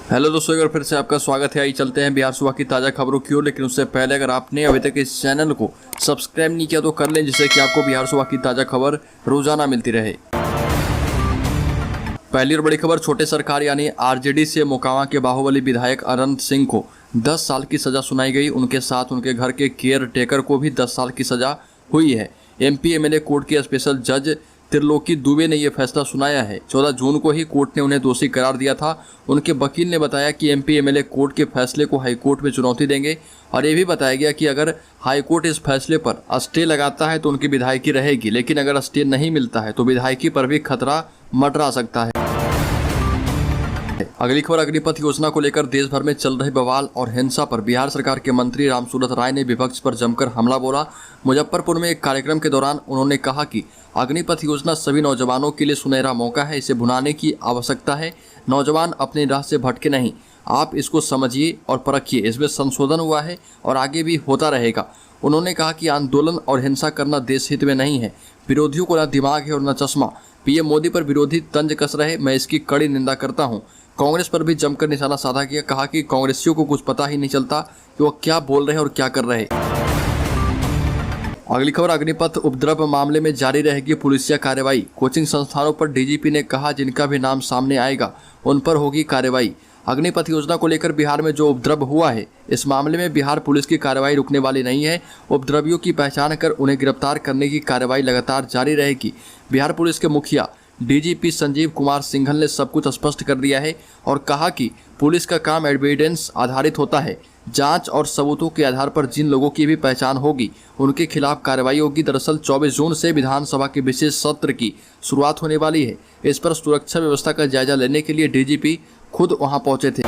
Hello दोस्तों, एक बार फिर से आपका स्वागत है। आइए चलते हैं बिहार सुबह की ताज़ा खबरों की ओर। लेकिन उससे पहले अगर आपने अभी तक इस चैनल को सब्सक्राइब नहीं किया तो कर लें, जिससे कि आपको बिहार सुबह की ताज़ा खबर रोजाना मिलती रहे। पहली और बड़ी खबर, छोटे सरकार यानी आरजेडी से मोकामा के बाहुबली विधायक अनंत सिंह को 10 साल की सजा सुनाई गई। उनके साथ उनके घर के केयर टेकर को भी 10 साल की सजा हुई है। एमपी एमएलए कोर्ट के स्पेशल जज त्रिलोकी दुबे ने यह फैसला सुनाया है। 14 जून को ही कोर्ट ने उन्हें दोषी करार दिया था। उनके वकील ने बताया कि एमपी एमएलए कोर्ट के फैसले को हाईकोर्ट में चुनौती देंगे और ये भी बताया गया कि अगर हाईकोर्ट इस फैसले पर स्टे लगाता है तो उनकी विधायकी रहेगी, लेकिन अगर स्टे नहीं मिलता है तो विधायकी पर भी खतरा मंडरा सकता है। अगली खबर, अग्निपथ योजना को लेकर देश भर में चल रहे बवाल और हिंसा पर बिहार सरकार के मंत्री रामसूरत राय ने विपक्ष पर जमकर हमला बोला। मुजफ्फरपुर में एक कार्यक्रम के दौरान उन्होंने कहा कि अग्निपथ योजना सभी नौजवानों के लिए सुनहरा मौका है, इसे भुनाने की आवश्यकता है। नौजवान अपनी राह से भटके नहीं, आप इसको समझिए और परखिए। इसमें संशोधन हुआ है और आगे भी होता रहेगा। उन्होंने कहा कि आंदोलन और हिंसा करना देश हित में नहीं है। विरोधियों को न दिमाग है और न चश्मा। पीएम मोदी पर विरोधी तंज कस रहे, मैं इसकी कड़ी निंदा करता हूं। कांग्रेस पर भी जमकर निशाना साधा किया। कहा कि कांग्रेसियों को कुछ पता ही नहीं चलता कि वो क्या बोल रहे हैं और क्या कर रहे हैं। अगली खबर, अग्निपथ उपद्रव मामले में जारी रहेगी पुलिसिया कार्रवाई। कोचिंग संस्थानों पर डीजीपी ने कहा, जिनका भी नाम सामने आएगा उन पर होगी कार्रवाई। अग्निपथ योजना को लेकर बिहार में जो उपद्रव हुआ है, इस मामले में बिहार पुलिस की कार्रवाई रुकने वाली नहीं है। उपद्रवियों की पहचान कर उन्हें गिरफ्तार करने की कार्रवाई लगातार जारी रहेगी। बिहार पुलिस के मुखिया डीजीपी संजीव कुमार सिंघल ने सब कुछ स्पष्ट कर दिया है और कहा कि पुलिस का काम एविडेंस आधारित होता है। जांच और सबूतों के आधार पर जिन लोगों की भी पहचान होगी उनके खिलाफ कार्रवाई होगी। दरअसल 24 जून से विधानसभा के विशेष सत्र की शुरुआत होने वाली है। इस पर सुरक्षा व्यवस्था का जायजा लेने के लिए डीजीपी खुद वहां पहुंचे थे।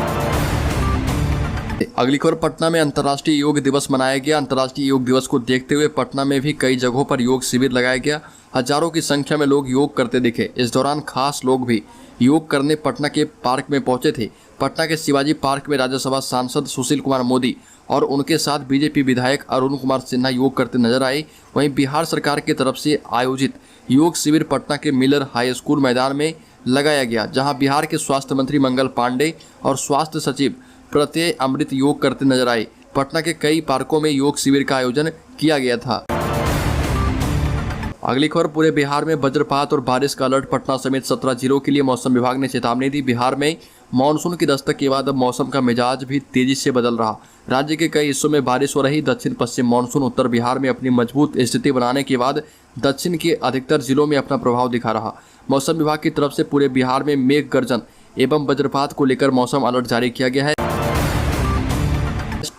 अगली खबर, पटना में अंतर्राष्ट्रीय योग दिवस मनाया गया। अंतर्राष्ट्रीय योग दिवस को देखते हुए पटना में भी कई जगहों पर योग शिविर लगाया गया। हजारों की संख्या में लोग योग करते दिखे। इस दौरान खास लोग भी योग करने पटना के पार्क में पहुंचे थे। पटना के शिवाजी पार्क में राज्यसभा सांसद सुशील कुमार मोदी और उनके साथ बीजेपी विधायक अरुण कुमार सिन्हा योग करते नजर आए। वहीं बिहार सरकार की तरफ से आयोजित योग शिविर पटना के मिलर हाई स्कूल मैदान में लगाया गया, जहाँ बिहार के स्वास्थ्य मंत्री मंगल पांडे और स्वास्थ्य सचिव प्रत्यय अमृत योग करते नजर आए। पटना के कई पार्कों में योग शिविर का आयोजन किया गया था। अगली खबर, पूरे बिहार में वज्रपात और बारिश का अलर्ट। पटना समेत 17 जिलों के लिए मौसम विभाग ने चेतावनी दी। बिहार में मानसून की दस्तक के बाद अब मौसम का मिजाज भी तेजी से बदल रहा। राज्य के कई हिस्सों में बारिश हो रही। दक्षिण पश्चिम मानसून उत्तर बिहार में अपनी मजबूत स्थिति बनाने के बाद दक्षिण के अधिकतर जिलों में अपना प्रभाव दिखा रहा। मौसम विभाग की तरफ से पूरे बिहार में मेघ गर्जन एवं वज्रपात को लेकर मौसम अलर्ट जारी किया गया है।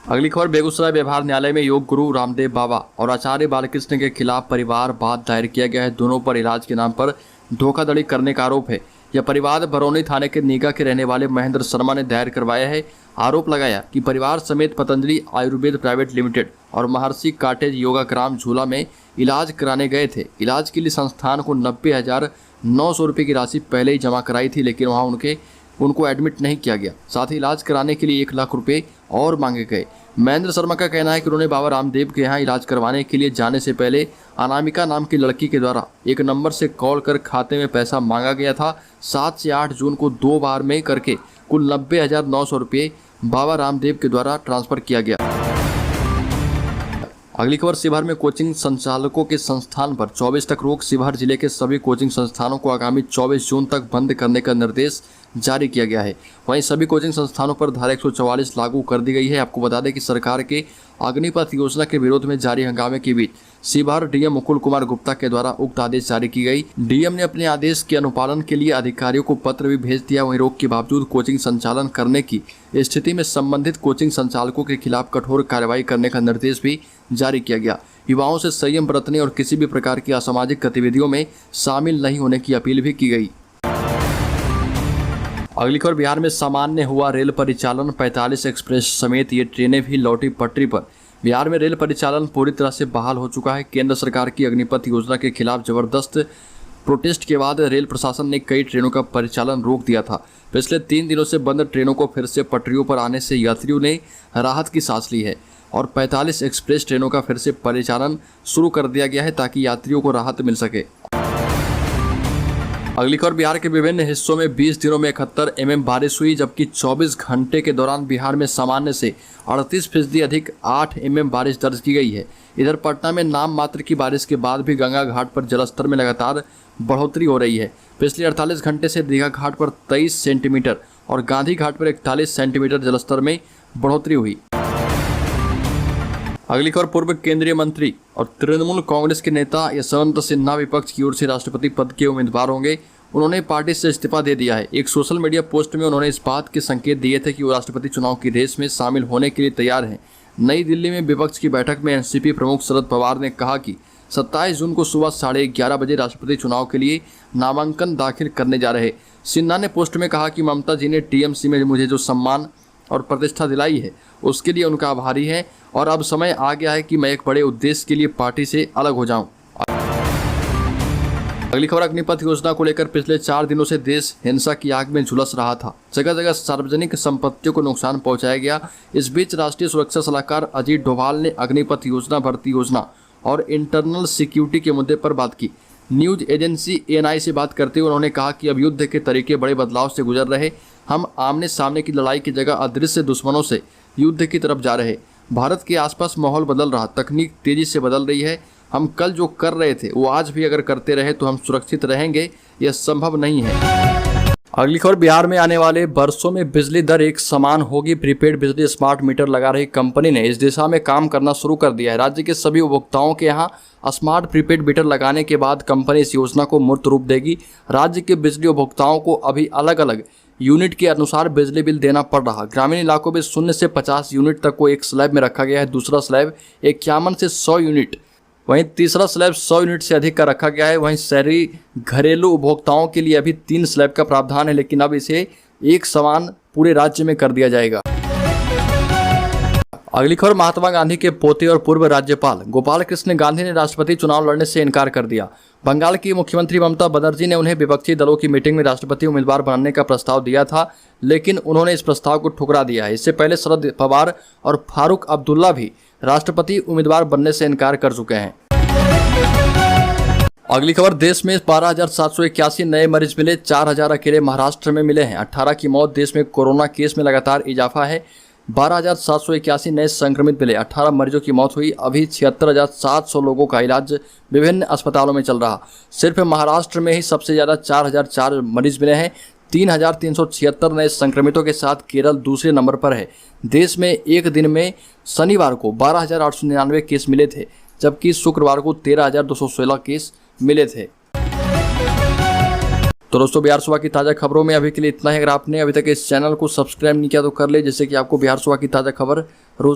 अगली खबर, बेगूसराय व्यवहार न्यायालय में योग गुरु रामदेव बाबा और आचार्य बालकृष्ण के खिलाफ परिवार वाद दायर किया गया है। दोनों पर इलाज के नाम पर धोखाधड़ी करने का आरोप है। यह परिवार बरौनी थाने के नीगा के रहने वाले महेंद्र शर्मा ने दायर करवाया है। आरोप लगाया कि परिवार समेत पतंजलि आयुर्वेद प्राइवेट लिमिटेड और महर्षि काटेज योगाग्राम झूला में इलाज कराने गए थे। इलाज के लिए संस्थान को 90,900 रुपये की राशि पहले ही जमा कराई थी, लेकिन वहां उनको एडमिट नहीं किया गया। साथ ही इलाज कराने के लिए 1 लाख रुपए और मांगे गए। महेंद्र शर्मा का कहना है कि उन्होंने बाबा रामदेव के यहाँ इलाज करवाने के लिए जाने से पहले अनामिका नाम की लड़की के द्वारा एक नंबर से कॉल कर खाते में पैसा मांगा गया था। 7 से 8 जून को 2 बार में करके कुल 90,900 रुपये बाबा रामदेव के द्वारा ट्रांसफर किया गया। अगली खबर, शिवहर में कोचिंग संचालकों के संस्थान पर 24 तक रोक। शिवहर जिले के सभी कोचिंग संस्थानों को आगामी 24 जून तक बंद करने का निर्देश जारी किया गया है। वहीं सभी कोचिंग संस्थानों पर धारा 144 लागू कर दी गई है। आपको बता दें कि सरकार के अग्निपथ योजना के विरोध में जारी हंगामे के बीच शिवहर डीएम मुकुल कुमार गुप्ता के द्वारा उक्त आदेश जारी की गई। डीएम ने अपने आदेश के अनुपालन के लिए अधिकारियों को पत्र भी भेज दिया। वहीं रोक के बावजूद कोचिंग संचालन करने की स्थिति में संबंधित कोचिंग संचालकों के खिलाफ कठोर कार्रवाई करने का निर्देश भी जारी किया गया। युवाओं से संयम बरतने और किसी भी प्रकार की असामाजिक गतिविधियों में शामिल नहीं होने की अपील भी की गई। अगली खबर, बिहार में सामान्य हुआ रेल परिचालन। 45 एक्सप्रेस समेत ये ट्रेनें भी लौटी पटरी पर। बिहार में रेल परिचालन पूरी तरह से बहाल हो चुका है। केंद्र सरकार की अग्निपथ योजना के खिलाफ जबरदस्त प्रोटेस्ट के बाद रेल प्रशासन ने कई ट्रेनों का परिचालन रोक दिया था। पिछले 3 दिनों से बंद ट्रेनों को फिर से पटरियों पर आने से यात्रियों ने राहत की सांस ली है और 45 एक्सप्रेस ट्रेनों का फिर से परिचालन शुरू कर दिया गया है ताकि यात्रियों को राहत मिल सके। अगली खबर, बिहार के विभिन्न हिस्सों में 20 दिनों में 71 mm बारिश हुई, जबकि 24 घंटे के दौरान बिहार में सामान्य से 38% अधिक 8 mm बारिश दर्ज की गई है। इधर पटना में नाम मात्र की बारिश के बाद भी गंगा घाट पर जलस्तर में लगातार बढ़ोतरी हो रही है। पिछले 48 घंटे से दीघा घाट पर 23 सेंटीमीटर और गांधी घाट पर 41 सेंटीमीटर जलस्तर में बढ़ोतरी हुई। अगली खबर, पूर्व केंद्रीय मंत्री और तृणमूल कांग्रेस के नेता यशवंत सिन्हा विपक्ष की ओर से राष्ट्रपति पद के उम्मीदवार होंगे। उन्होंने पार्टी से इस्तीफा दे दिया है। एक सोशल मीडिया पोस्ट में उन्होंने इस बात के संकेत दिए थे कि वो राष्ट्रपति चुनाव की रेस में शामिल होने के लिए तैयार हैं। नई दिल्ली में विपक्ष की बैठक में एनसीपी प्रमुख शरद पवार ने कहा कि 27 जून को सुबह 11:30 बजे राष्ट्रपति चुनाव के लिए नामांकन दाखिल करने जा रहे। सिन्हा ने पोस्ट में कहा कि ममता जी ने टीएमसी में मुझे जो सम्मान और प्रतिष्ठा दिलाई है उसके लिए उनका आभारी है और अब समय आ गया है कि मैं एक बड़े उद्देश्य के लिए पार्टी से अलग हो जाऊं। अगली खबर, अग्निपथ योजना को लेकर पिछले 4 दिनों से देश हिंसा की आग में झुलस रहा था। जगह जगह सार्वजनिक संपत्तियों को नुकसान पहुंचाया गया। इस बीच राष्ट्रीय सुरक्षा सलाहकार अजीत डोभाल ने अग्निपथ योजना, भर्ती योजना और इंटरनल सिक्योरिटी के मुद्दे पर बात की। न्यूज एजेंसी एएनआई से बात करते हुए उन्होंने कहा कि अब युद्ध के तरीके बड़े बदलाव से गुजर रहे। हम आमने सामने की लड़ाई की जगह अदृश्य दुश्मनों से युद्ध की तरफ जा रहे। भारत के आसपास माहौल बदल रहा, तकनीक तेजी से बदल रही है। हम कल जो कर रहे थे वो आज भी अगर करते रहे तो हम सुरक्षित रहेंगे, यह संभव नहीं है। अगली खबर, बिहार में आने वाले वर्षों में बिजली दर एक समान होगी। प्रीपेड बिजली स्मार्ट मीटर लगा रही कंपनी ने इस दिशा में काम करना शुरू कर दिया है। राज्य के सभी उपभोक्ताओं के यहाँ स्मार्ट प्रीपेड मीटर लगाने के बाद कंपनी इस योजना को मूर्त रूप देगी। राज्य के बिजली उपभोक्ताओं को अभी अलग अलग यूनिट के अनुसार बिजली बिल देना पड़ रहा। ग्रामीण इलाकों में 0 से 50 यूनिट तक को एक स्लैब में रखा गया है। दूसरा स्लैब 51 से 100 यूनिट, वहीं तीसरा स्लैब 100 यूनिट से अधिक का रखा गया है। वहीं शहरी घरेलू उपभोक्ताओं के लिए अभी 3 स्लैब का प्रावधान है, लेकिन अब इसे एक समान पूरे राज्य में कर दिया जाएगा। अगली खबर, महात्मा गांधी के पोते और पूर्व राज्यपाल गोपाल कृष्ण गांधी ने राष्ट्रपति चुनाव लड़ने से इनकार कर दिया। बंगाल की मुख्यमंत्री ममता बनर्जी ने उन्हें विपक्षी दलों की मीटिंग में राष्ट्रपति उम्मीदवार बनने का प्रस्ताव दिया था, लेकिन उन्होंने इस प्रस्ताव को ठुकरा दिया है। इससे पहले शरद पवार और फारूक अब्दुल्ला भी राष्ट्रपति उम्मीदवार बनने से इनकार कर चुके हैं। अगली खबर, देश में 12,781 नए मरीज मिले, 4,000 अकेले महाराष्ट्र में मिले हैं। 18 की मौत। देश में कोरोना केस में लगातार इजाफा है। 12,781 नए संक्रमित मिले, 18 मरीजों की मौत हुई। अभी 76,700 लोगों का इलाज विभिन्न अस्पतालों में चल रहा। सिर्फ महाराष्ट्र में ही सबसे ज़्यादा 4,004 मरीज मिले हैं। 3,376 नए संक्रमितों के साथ केरल दूसरे नंबर पर है। देश में एक दिन में शनिवार को 12,899 केस मिले थे, जबकि शुक्रवार को 13,216 केस मिले थे। तो दोस्तों, बिहार सुबह की ताज़ा खबरों में अभी के लिए इतना ही। अगर आपने अभी तक इस चैनल को सब्सक्राइब नहीं किया तो कर ले, जिससे कि आपको बिहार सुबह की ताज़ा खबर रोज